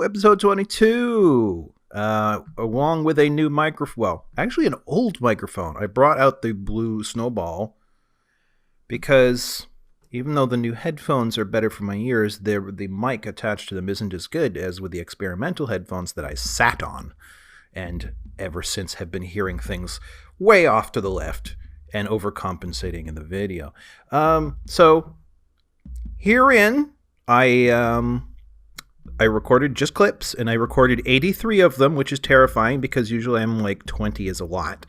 episode 22. Along with a new microphone. Well, actually an old microphone. I brought out the blue snowball because even though the new headphones are better for my ears, the mic attached to them isn't as good as with the experimental headphones that I sat on and ever since have been hearing things way off to the left and overcompensating in the video. So herein, I recorded just clips, and I recorded 83 of them, which is terrifying because usually I'm like 20 is a lot.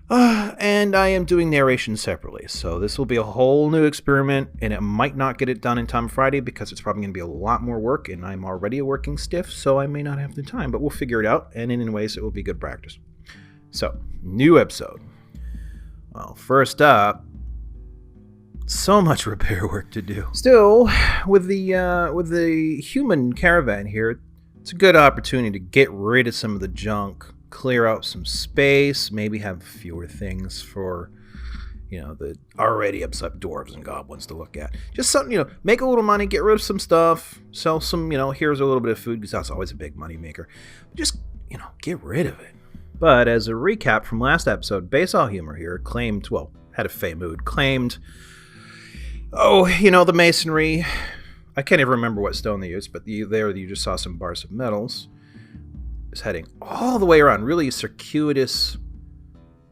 And I am doing narration separately, so this will be a whole new experiment, and it might not get it done in time Friday because it's probably going to be a lot more work, and I'm already a working stiff, so I may not have the time, but we'll figure it out, and in any ways, it will be good practice. So, new episode. Well, first up, so much repair work to do. Still, with the human caravan here, it's a good opportunity to get rid of some of the junk, clear out some space, maybe have fewer things for, the already upset dwarves and goblins to look at. Just something, make a little money, get rid of some stuff, sell some, here's a little bit of food, because that's always a big money maker. Just, get rid of it. But as a recap from last episode, Thur Zahl Humor here had a fey mood, claimed, the masonry, I can't even remember what stone they used, but you just saw some bars of metals, is heading all the way around, really circuitous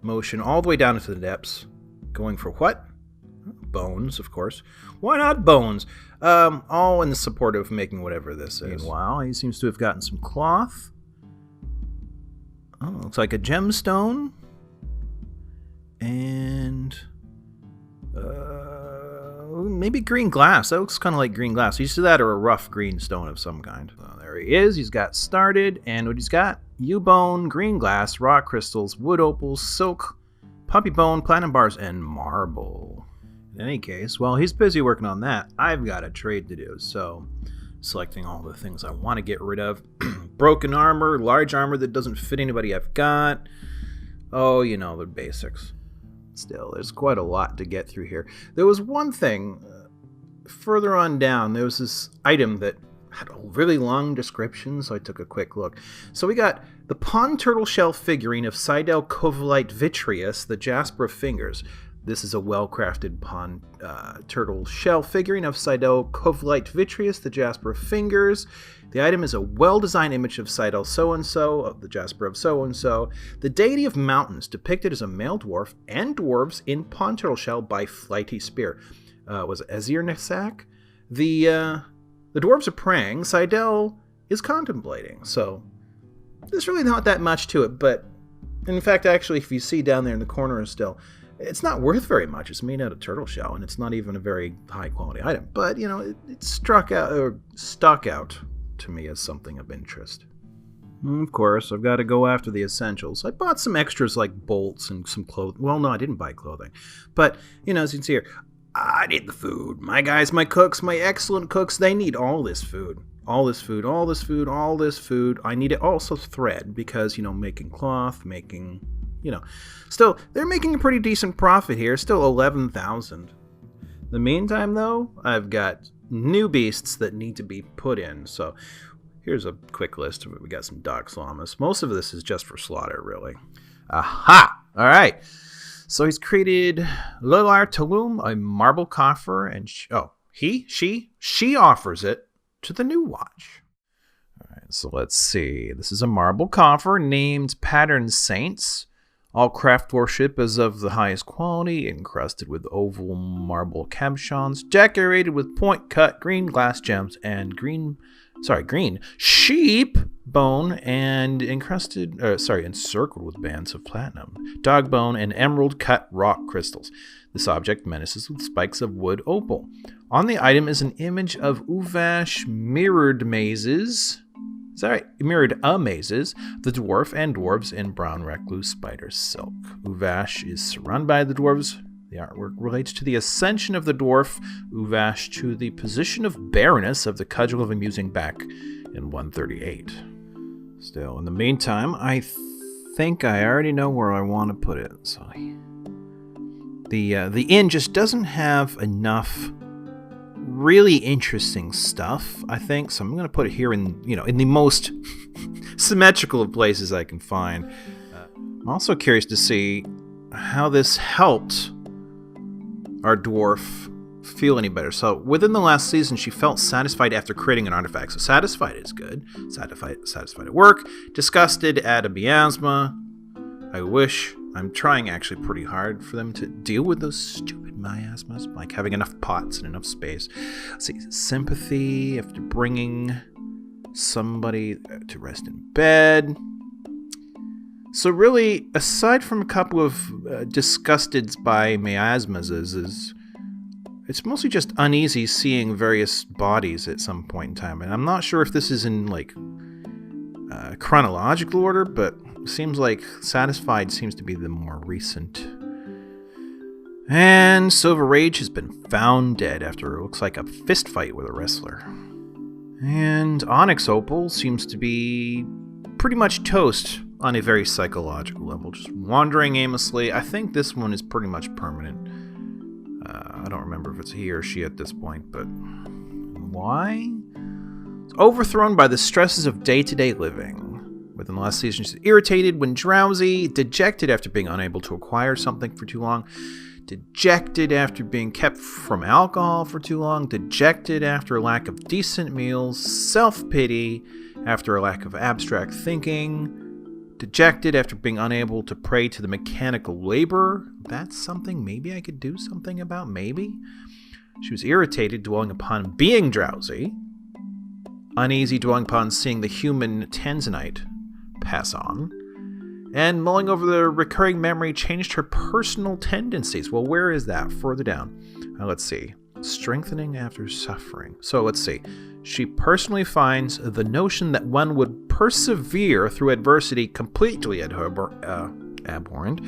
motion, all the way down into the depths, going for what? Bones, of course. Why not bones? All in the support of making whatever this is. Meanwhile, he seems to have gotten some cloth. Oh, looks like a gemstone. And maybe green glass. That looks kind of like green glass. You see that, or a rough green stone of some kind. There he is. He's got started. And what he's got, U-bone, green glass, rock crystals, wood opals, silk, puppy bone, platinum bars, and marble. In any case, while he's busy working on that, I've got a trade to do. So, selecting all the things I want to get rid of. Broken armor, large armor that doesn't fit anybody I've got. Oh, the basics. Still, there's quite a lot to get through here. There was one thing further on down. There was this item that had a really long description, so I took a quick look. So we got the pond turtle shell figurine of Seidel Covalite Vitreous, the Jasper of Fingers. This is a well-crafted pond turtle shell figurine of Seidel Covalite Vitreous, the Jasper of Fingers. The item is a well-designed image of Seidel so-and-so, of the Jasper of so-and-so, the deity of mountains, depicted as a male dwarf and dwarves in pond turtle shell by flighty spear. Was it Ezir Nesak? The dwarves are praying, Seidel is contemplating. So, there's really not that much to it, but in fact, actually, if you see down there in the corner still, it's not worth very much. It's made out of turtle shell, and it's not even a very high-quality item. But, it stuck out to me as something of interest. Of course, I've got to go after the essentials. I bought some extras like bolts and some clothing. Well, no, I didn't buy clothing. But, as you can see here, I need the food. My guys, my cooks, my excellent cooks, they need all this food. All this food, all this food, all this food. I need it also thread because, making cloth, making... Still, they're making a pretty decent profit here. Still 11,000. In the meantime, though, I've got new beasts that need to be put in. So here's a quick list of it. We got some Dox Llamas. Most of this is just for slaughter, really. Aha! All right. So he's created Lilar Tulum, a marble coffer, and she offers it to the new watch. All right, so let's see. This is a marble coffer named Pattern Saints. All craft worship is of the highest quality, encrusted with oval marble cabochons, decorated with point-cut green glass gems and green sheep bone, and encircled with bands of platinum, dog bone, and emerald-cut rock crystals. This object menaces with spikes of wood opal. On the item is an image of Uvash mirrored mazes. Is that right? Mirrored amazes, the dwarf and dwarves in brown recluse spider silk. Uvash is surrounded by the dwarves. The artwork relates to the ascension of the dwarf Uvash to the position of baroness of the Cudgel of Amusing back in 138. Still, in the meantime, I think I already know where I want to put it. So the inn just doesn't have enough really interesting stuff, I think. So I'm going to put it here in the most symmetrical of places I can find. I'm also curious to see how this helped our dwarf feel any better. So within the last season, she felt satisfied after creating an artifact. So satisfied is good. Satisfied at work. Disgusted at a miasma. I'm trying actually pretty hard for them to deal with those stupid miasmas, like having enough pots and enough space. Let's see, sympathy after bringing somebody to rest in bed. So really, aside from a couple of disgusteds by miasmas, it's mostly just uneasy seeing various bodies at some point in time. And I'm not sure if this is in chronological order, but it seems like satisfied seems to be the more recent. And Silver Rage has been found dead after it looks like a fist fight with a wrestler. And Onyx Opal seems to be pretty much toast on a very psychological level, just wandering aimlessly. I think this one is pretty much permanent. I don't remember if it's he or she at this point, but why? It's overthrown by the stresses of day-to-day living. Within the last season, she's irritated when drowsy, dejected after being unable to acquire something for too long, dejected after being kept from alcohol for too long, dejected after a lack of decent meals, self-pity after a lack of abstract thinking, dejected after being unable to pray to the mechanical labor. That's something maybe I could do something about, maybe? She was irritated, dwelling upon being drowsy. Uneasy, dwelling upon seeing the human tanzanite pass on. And mulling over the recurring memory changed her personal tendencies. Well, where is that? Further down. Let's see. Strengthening after suffering. So let's see. She personally finds the notion that one would persevere through adversity completely abhorrent.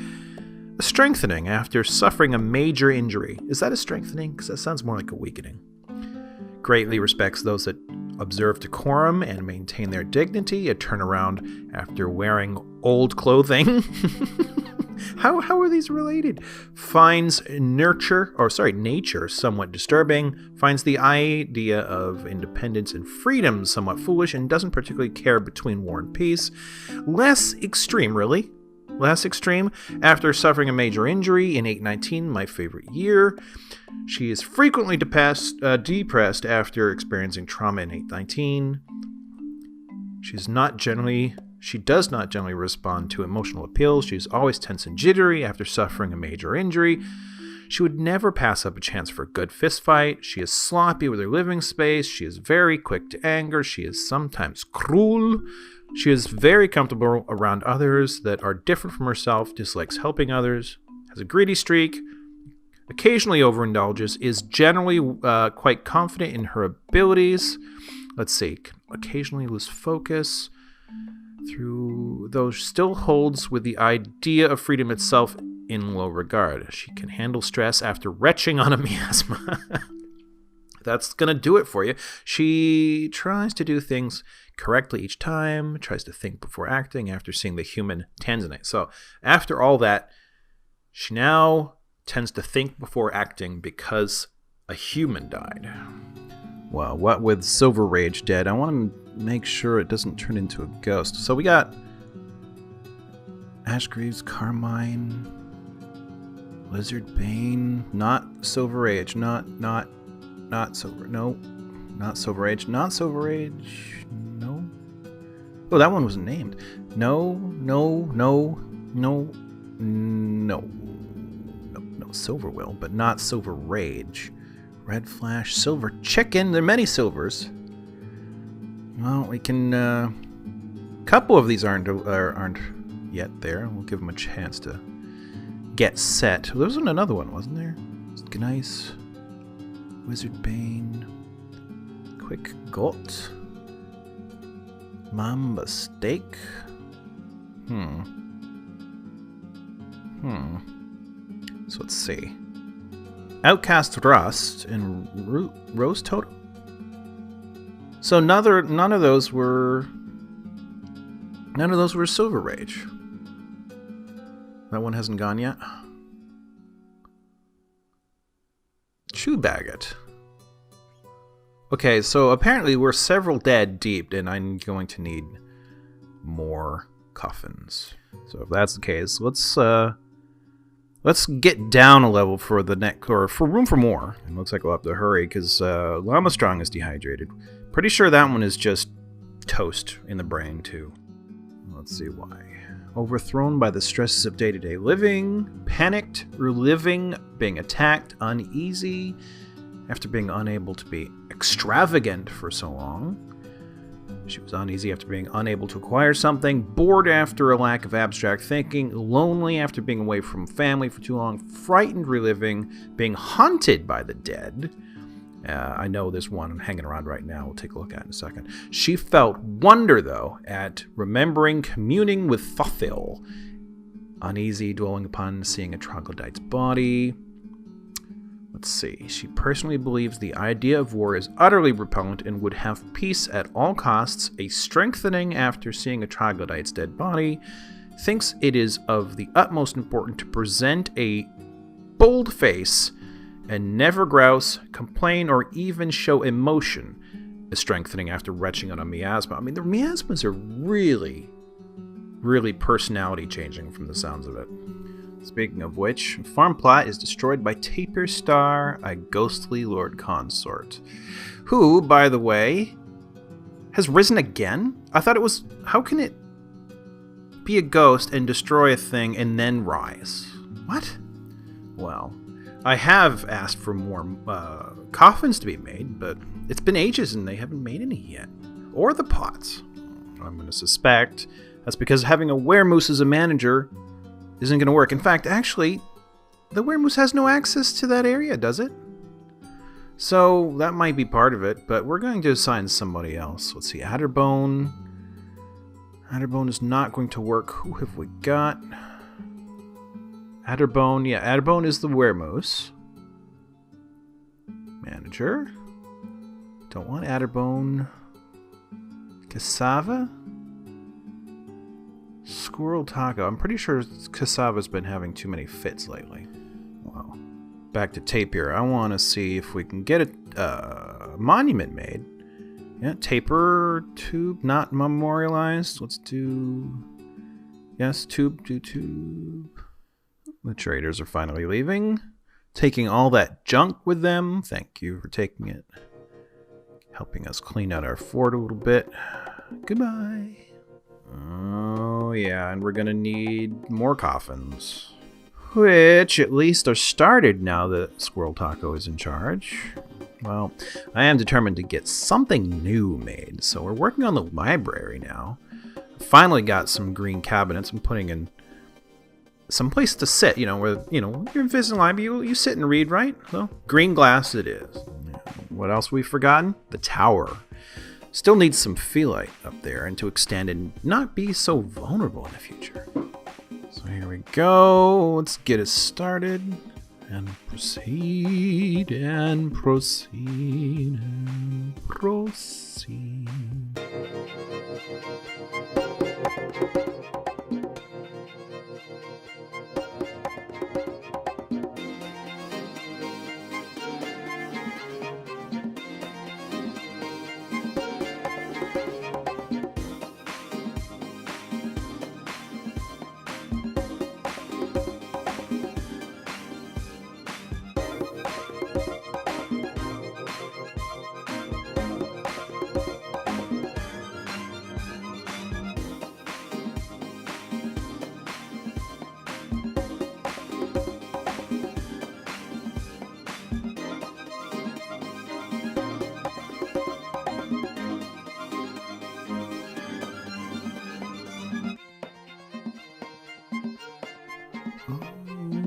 Strengthening after suffering a major injury. Is that a strengthening? Because that sounds more like a weakening. Greatly respects those that observe decorum and maintain their dignity. A turnaround after wearing old clothing. How are these related? Finds nature somewhat disturbing. Finds the idea of independence and freedom somewhat foolish, and doesn't particularly care between war and peace. Less extreme, really. Less extreme. After suffering a major injury in 819, my favorite year. She is frequently depressed after experiencing trauma in 819. She does not generally respond to emotional appeals. She is always tense and jittery after suffering a major injury. She would never pass up a chance for a good fistfight. She is sloppy with her living space. She is very quick to anger. She is sometimes cruel. She is very comfortable around others that are different from herself, dislikes helping others, has a greedy streak, occasionally overindulges, is generally quite confident in her abilities. Let's see, occasionally lose focus. Through those still holds with the idea of freedom itself in low regard. She can handle stress after retching on a miasma. That's going to do it for you. She tries to do things correctly each time, tries to think before acting after seeing the human tanzanite. So after all that, she now tends to think before acting because a human died. Well, what with Silver Rage dead, I want to make sure it doesn't turn into a ghost. So we got Ashgreaves, Carmine, Lizard Bane, not Silver Rage, not Silver, no, not Silver Rage, not Silver Rage, no. Oh, that one wasn't named. No, Silver Will, but not Silver Rage. Red Flash, Silver Chicken. There are many silvers. Well, we can. Couple of these aren't yet there. We'll give them a chance to get set. There was another one, wasn't there? Gneiss, Wizard Bane, Quick Gut, Mamba Steak. So let's see. Outcast Rust and Rose Totem. So none of those were Silver Rage. That one hasn't gone yet. Shoe Bagot. Okay, so apparently we're several dead deep, and I'm going to need more coffins. So if that's the case, let's get down a level for the next, or for room for more. It looks like we'll have to hurry because Llama Strong is dehydrated. Pretty sure that one is just toast in the brain too. Let's see why. Overthrown by the stresses of day-to-day living, panicked, reliving, being attacked, uneasy, after being unable to be extravagant for so long. She was uneasy after being unable to acquire something, bored after a lack of abstract thinking, lonely after being away from family for too long, frightened reliving, being haunted by the dead. I know there's one hanging around right now. We'll take a look at it in a second. She felt wonder, though, at remembering communing with Thur Zahl. Uneasy, dwelling upon seeing a troglodyte's body. Let's see. She personally believes the idea of war is utterly repellent and would have peace at all costs. A strengthening after seeing a troglodyte's dead body. Thinks it is of the utmost importance to present a bold face and never grouse, complain, or even show emotion. A strengthening after retching on a miasma. I mean, the miasmas are really, really personality changing from the sounds of it. Speaking of which, farm plot is destroyed by Taper Star, a ghostly lord consort, who, by the way, has risen again? I thought it was... How can it be a ghost and destroy a thing and then rise? What? Well, I have asked for more coffins to be made, but it's been ages and they haven't made any yet. Or the pots. I'm going to suspect that's because having a weremoose as a manager isn't going to work. In fact, actually, the weremoose has no access to that area, does it? So that might be part of it, but we're going to assign somebody else. Let's see, Adderbone. Adderbone is not going to work. Who have we got? Adderbone, yeah, Adderbone is the weremoose. Manager. Don't want Adderbone. Cassava? Squirrel Taco. I'm pretty sure Cassava's been having too many fits lately. Well, back to Tapir. I want to see if we can get a monument made. Yeah, Taper tube not memorialized. Let's do... Yes, tube, do tube. The traders are finally leaving. Taking all that junk with them. Thank you for taking it. Helping us clean out our fort a little bit. Goodbye. Oh, yeah, and we're gonna need more coffins. Which, at least, are started now that Squirrel Taco is in charge. Well, I am determined to get something new made, so we're working on the library now. Finally got some green cabinets. I'm putting in some place to sit, where, you're visiting the library, you sit and read, right? So, green glass it is. What else have we forgotten? The tower. Still needs some feelite up there and to extend and not be so vulnerable in the future. So here we go. Let's get it started and proceed and proceed and proceed.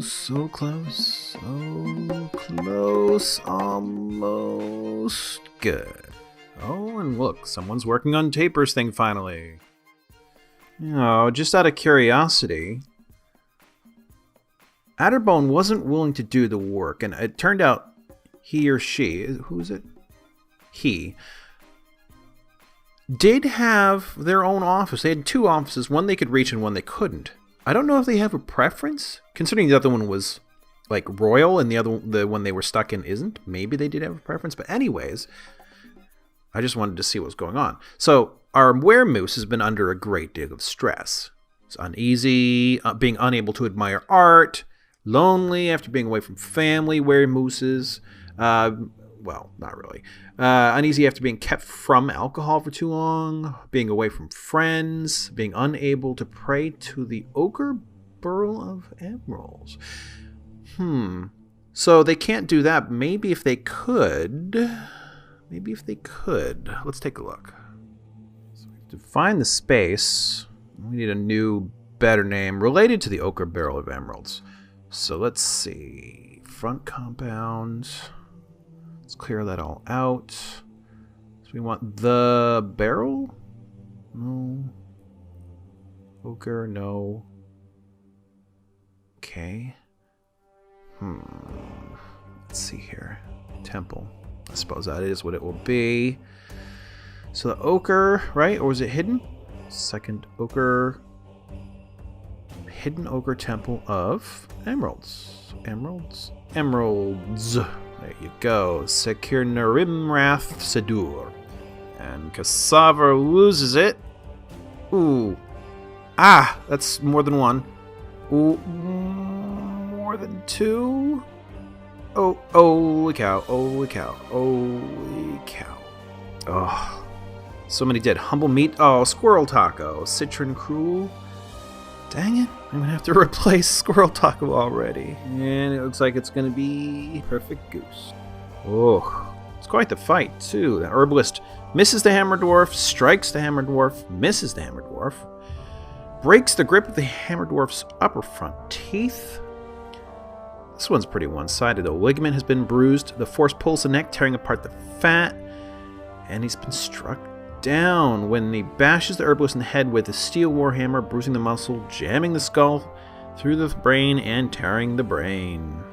So close, almost good. Oh, and look, someone's working on Taper's thing finally. Just out of curiosity, Adderbone wasn't willing to do the work, and it turned out he or she, who is it? He, did have their own office. They had two offices, one they could reach and one they couldn't. I don't know if they have a preference, considering the other one was like royal and the one they were stuck in isn't. Maybe they did have a preference, but anyways, I just wanted to see what was going on. So our weremoose has been under a great deal of stress. It's uneasy, being unable to admire art, lonely after being away from family, weremooses. Well, not really. Uneasy after being kept from alcohol for too long, being away from friends, being unable to pray to the ochre burl of emeralds. So they can't do that. Maybe if they could. Let's take a look. So to find the space, we need a new, better name related to the ochre barrel of emeralds. So let's see. Front compound. Let's clear that all out. So we want the barrel? No. Ochre, no. Okay. Let's see here. Temple. I suppose that is what it will be. So the ochre, right? Or was it hidden? Second ochre. Hidden ochre temple of emeralds. Emeralds. There you go. Sekir Narimrath Sedur. And Kassavar loses it. Ooh. Ah! That's more than one. Ooh. More than two? Oh, holy cow. Holy cow. Holy cow. Oh. So many dead. Humble meat. Oh, squirrel taco. Citron cruel. Dang it. I'm going to have to replace squirrel taco already. And it looks like it's going to be perfect goose. Oh. It's quite the fight, too. The herbalist misses the hammer dwarf, strikes the hammer dwarf, misses the hammer dwarf, breaks the grip of the hammer dwarf's upper front teeth. This one's pretty one-sided. The ligament has been bruised. The force pulls the neck, tearing apart the fat. And he's been struck down when he bashes the herbalist in the head with a steel warhammer, bruising the muscle, jamming the skull through the brain, and tearing the brain.